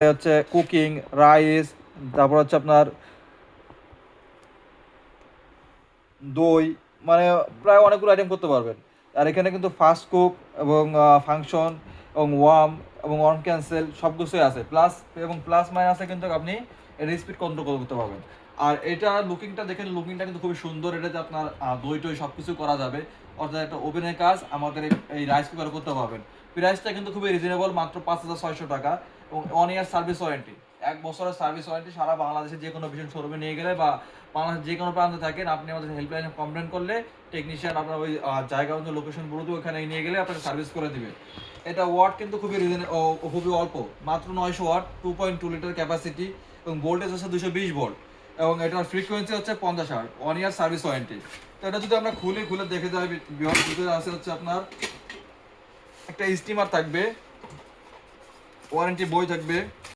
হচ্ছে cooking, rice, তারপর হচ্ছে আপনার দই, মানে প্রায় অনেকগুলো আইটেম করতে পারবেন। আর এখানে কিন্তু ফাস্ট কুক এবং ফাংশন এবং ওয়ার্ম এবং ওয়ার্ম ক্যান্সেল সব কিছুই আছে, প্লাস এবং প্লাস মাইনাসে কিন্তু আপনি এর স্পিড কন্ট্রোল করতে পারবেন। আর এটা লুকিংটা দেখেন, লুকিংটা কিন্তু খুবই সুন্দর। এটাতে আপনার দই টই সব কিছু করা যাবে, অর্থাৎ একটা ওভেনের কাজ আমাদের এই রাইস কুকারে করতে পারবেন। প্রাইসটা কিন্তু খুবই রিজনেবল, মাত্র 5,600 টাকা, এবং 1 ইয়ার সার্ভিস ওয়ারেন্টি, 1 বছরের সার্ভিস ওয়ারেন্টি। সারা বাংলাদেশে যে কোনো ভিশন শোরুমে নিয়ে গেলে বা বাংলাদেশ যে কোনো প্রান্তে থাকেন, আপনি আমাদের হেল্পলাইনে কমপ্লেন করলে টেকনিশিয়ান আপনার ওই জায়গা অনুযায়ী লোকেশন বলতে ওখানে নিয়ে গেলে আপনাকে সার্ভিস করে দিবে। এটা ওয়াট কিন্তু খুবই খুবই অল্প, মাত্র 900 ওয়াট, 2.2 লিটার ক্যাপাসিটি, এবং ভোল্টেজ হচ্ছে 220 ভোল্ট, এবং এটার ফ্রিকোয়েন্সি হচ্ছে 50 হার্জ, 1 ইয়ার সার্ভিস ওয়ারেন্টি। তো এটা যদি আমরা খুলে দেখে যাই, ভিতরে আছে হচ্ছে আপনার একটা স্টিমার থাকবে, ওয়ারেন্টি বই থাকবে,